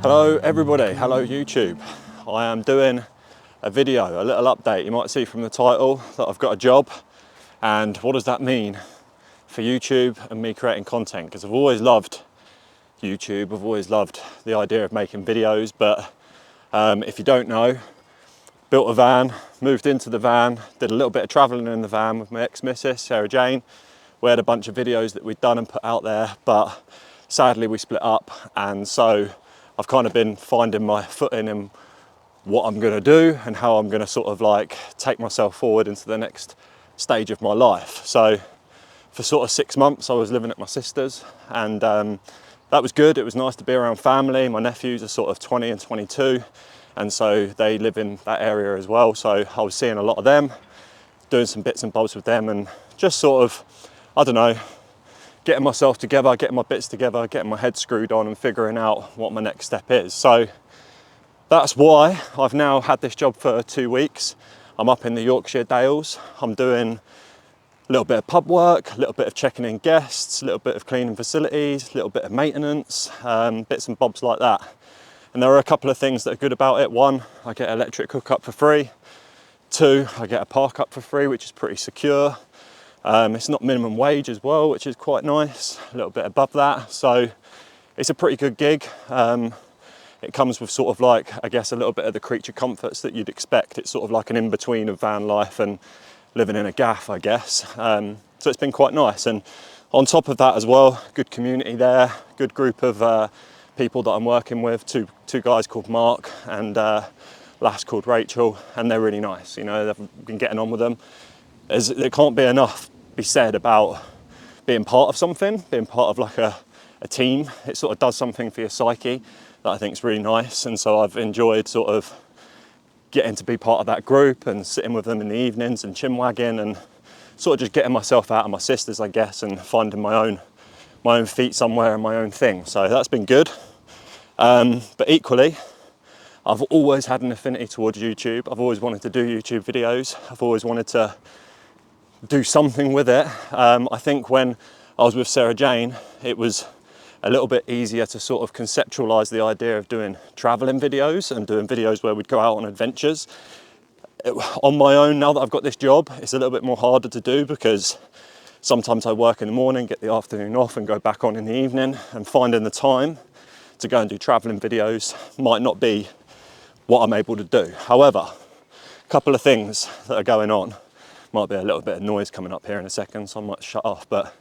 Hello everybody, hello YouTube. I am doing a video, a little update. You might see from the title that I've got a job. And what does that mean for YouTube and me creating content? Because I've always loved YouTube, I've always loved the idea of making videos, but if you don't know, built a van, moved into the van, did a little bit of traveling in the van with my ex-missus, Sarah Jane. We had a bunch of videos that we'd done and put out there, but sadly we split up, and so I've kind of been finding my footing in what I'm going to do and how I'm going to sort of like take myself forward into the next stage of my life. So for sort of 6 months I was living at my sister's, and that was good. It was nice to be around family. My nephews are sort of 20 and 22, and so they live in that area as well. So I was seeing a lot of them, doing some bits and bobs with them, and just sort of, I don't know, getting myself together, getting my bits together, getting my head screwed on and figuring out what my next step is. So that's why I've now had this job for 2 weeks. I'm up in the Yorkshire Dales. I'm doing a little bit of pub work, a little bit of checking in guests, a little bit of cleaning facilities, a little bit of maintenance, bits and bobs like that. And there are a couple of things that are good about it. One, I get electric hookup for free. Two, I get a park up for free, which is pretty secure. It's not minimum wage as well, which is quite nice, a little bit above that. So it's a pretty good gig. It comes with sort of like, I guess, a little bit of the creature comforts that you'd expect. It's sort of like an in-between of van life and living in a gaff, I guess. So it's been quite nice. And on top of that as well, good community there, good group of people that I'm working with, two guys called Mark and lass called Rachel, and they're really nice. You know, I've been getting on with them. There can't be enough be said about being part of something, being part of like a team. It sort of does something for your psyche that I think is really nice. And so I've enjoyed sort of getting to be part of that group and sitting with them in the evenings and chinwagging and sort of just getting myself out of my sister's, I guess, and finding my own feet somewhere and my own thing. So that's been good. But equally, I've always had an affinity towards YouTube. I've always wanted to do YouTube videos. I've always wanted to do something with it. I think when I was with Sarah Jane, it was a little bit easier to sort of conceptualize the idea of doing traveling videos and doing videos where we'd go out on adventures. On my own, now that I've got this job, it's a little bit more harder to do because sometimes I work in the morning, get the afternoon off and go back on in the evening, and finding the time to go and do traveling videos might not be what I'm able to do. However, a couple of things that are going on. Might be a little bit of noise coming up here in a second, so I might shut off. But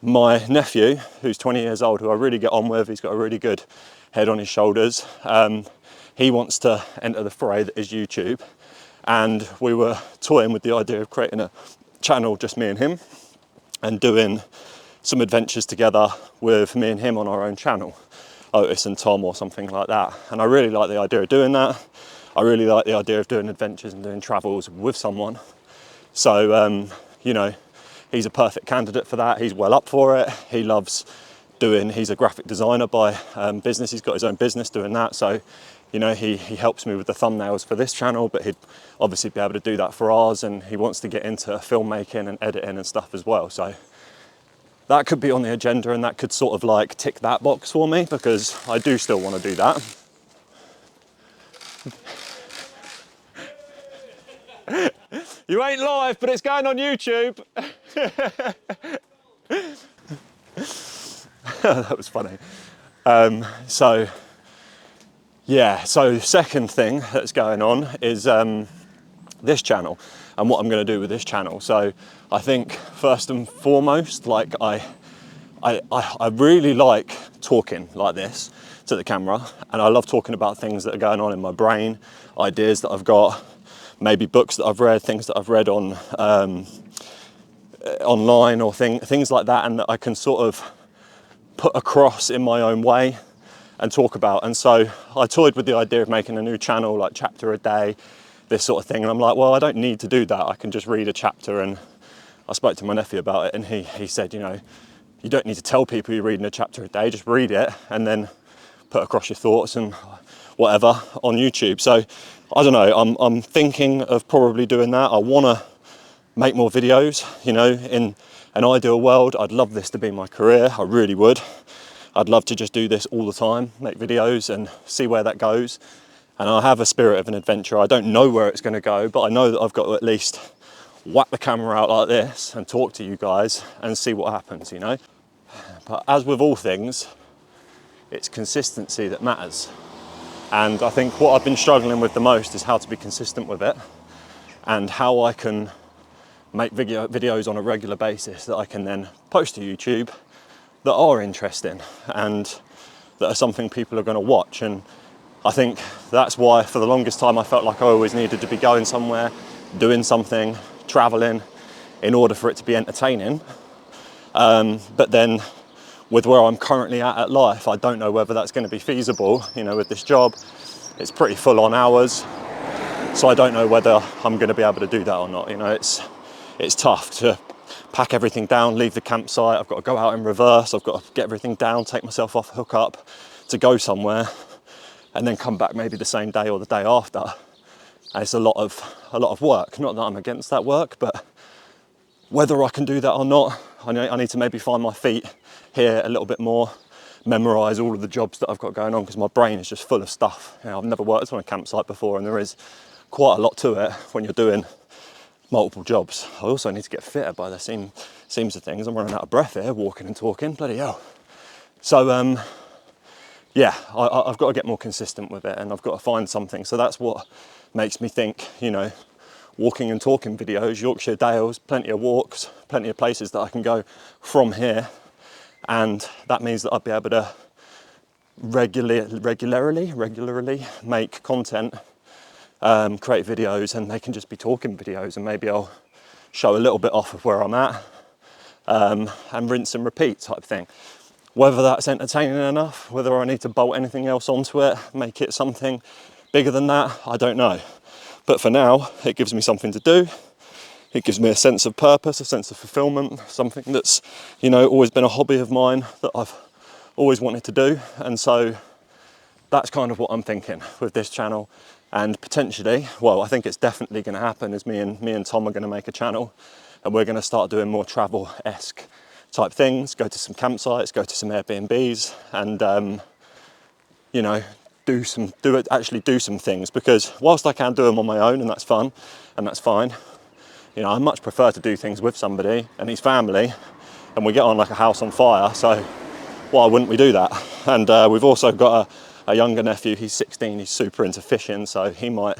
my nephew, who's 20 years old, who I really get on with, he's got a really good head on his shoulders. He wants to enter the fray that is YouTube. And we were toying with the idea of creating a channel, just me and him, and doing some adventures together with me and him on our own channel, Otis and Tom or something like that. And I really like the idea of doing that. I really like the idea of doing adventures and doing travels with someone. So, you know, he's a perfect candidate for that. He's well up for it. He loves he's a graphic designer by business. He's got his own business doing that. So, you know, he helps me with the thumbnails for this channel, but he'd obviously be able to do that for ours. And he wants to get into filmmaking and editing and stuff as well. So that could be on the agenda, and that could sort of like tick that box for me, because I do still want to do that. You ain't live, but it's going on YouTube. That was funny. So second thing that's going on is this channel and what I'm going to do with this channel. So I think first and foremost, like I really like talking like this to the camera, and I love talking about things that are going on in my brain, ideas that I've got, maybe books that I've read, things that I've read on online or things like that, and that I can sort of put across in my own way and talk about. And so I toyed with the idea of making a new channel, like chapter a day, this sort of thing. And I'm like, well, I don't need to do that. I can just read a chapter. And I spoke to my nephew about it, and he said, you know, you don't need to tell people you're reading a chapter a day, just read it and then put across your thoughts and whatever on YouTube. So I don't know, I'm thinking of probably doing that. I want to make more videos, you know. In an ideal world, I'd love this to be my career, I really would. I'd love to just do this all the time, make videos and see where that goes. And I have a spirit of an adventure. I don't know where it's going to go, but I know that I've got to at least whack the camera out like this and talk to you guys and see what happens, you know. But as with all things, it's consistency that matters. And I think what I've been struggling with the most is how to be consistent with it, and how I can make videos on a regular basis that I can then post to YouTube that are interesting and that are something people are going to watch. And I think that's why for the longest time I felt like I always needed to be going somewhere, doing something, traveling, in order for it to be entertaining. But then with where I'm currently at life, I don't know whether that's going to be feasible. You know, with this job, it's pretty full on hours, so I don't know whether I'm going to be able to do that or not. You know, it's tough to pack everything down, leave the campsite. I've got to go out in reverse. I've got to get everything down, take myself off, hook up to go somewhere, and then come back maybe the same day or the day after. And it's a lot of work. Not that I'm against that work, but whether I can do that or not, I need to maybe find my feet here a little bit more, memorise all of the jobs that I've got going on, because my brain is just full of stuff. You know, I've never worked on a campsite before, and there is quite a lot to it when you're doing multiple jobs. I also need to get fitter by the seams of things. I'm running out of breath here, walking and talking, bloody hell. So yeah, I've got to get more consistent with it, and I've got to find something. So that's what makes me think, you know, walking and talking videos, Yorkshire Dales, plenty of walks, plenty of places that I can go from here. And that means that I'll be able to regularly make content, create videos, and they can just be talking videos, and maybe I'll show a little bit off of where I'm at, and rinse and repeat type thing. Whether that's entertaining enough, whether I need to bolt anything else onto it, make it something bigger than that, I don't know. But for now, it gives me something to do. It gives me a sense of purpose, a sense of fulfillment, something that's, you know, always been a hobby of mine that I've always wanted to do. And so that's kind of what I'm thinking with this channel. And potentially, well, I think it's definitely going to happen, is me and Tom are going to make a channel, and we're going to start doing more travel-esque type things, go to some campsites, go to some Airbnbs, and you know, actually do some things. Because whilst I can do them on my own, and that's fun and that's fine, you know, I much prefer to do things with somebody and his family, and we get on like a house on fire. So why wouldn't we do that? And we've also got a younger nephew. He's 16. He's super into fishing, so he might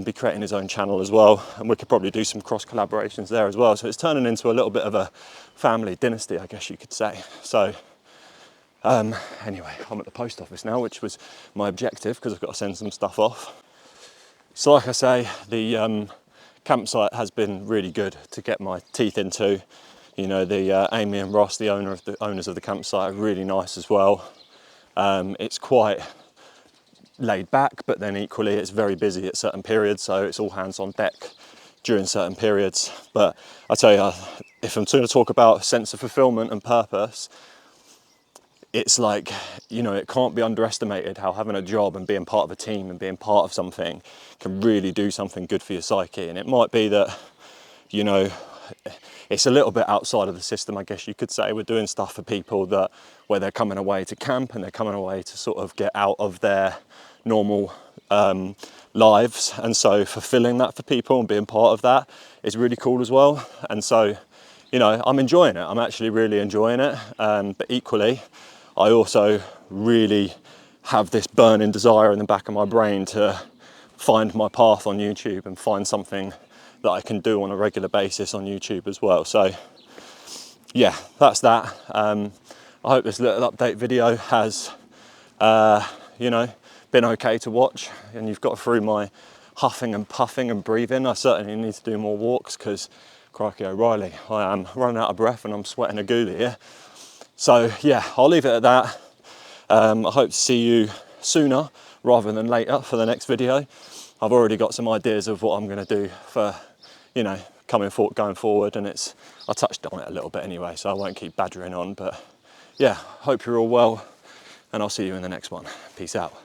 be creating his own channel as well, and we could probably do some cross collaborations there as well. So it's turning into a little bit of a family dynasty, I guess you could say. So anyway, I'm at the post office now, which was my objective, because I've got to send some stuff off. So like I say, the campsite has been really good to get my teeth into. You know, the Amy and Ross, the owners of the campsite, are really nice as well. It's quite laid back, but then equally it's very busy at certain periods, so it's all hands on deck during certain periods. But I tell you, if I'm going to talk about sense of fulfillment and purpose, it's like, you know, it can't be underestimated how having a job and being part of a team and being part of something can really do something good for your psyche. And it might be that, you know, it's a little bit outside of the system, I guess you could say. We're doing stuff for people where they're coming away to camp, and they're coming away to sort of get out of their normal lives. And so fulfilling that for people and being part of that is really cool as well. And so, you know, I'm enjoying it. I'm actually really enjoying it. But equally, I also really have this burning desire in the back of my brain to find my path on YouTube and find something that I can do on a regular basis on YouTube as well. So yeah, that's that. I hope this little update video has, you know, been okay to watch, and you've got through my huffing and puffing and breathing. I certainly need to do more walks, because crikey O'Reilly, I am running out of breath and I'm sweating a goo here. So yeah, I'll leave it at that. I hope to see you sooner rather than later for the next video. I've already got some ideas of what I'm going to do for, you know, going forward, and I touched on it a little bit anyway, so I won't keep badgering on. But yeah, hope you're all well, and I'll see you in the next one. Peace out.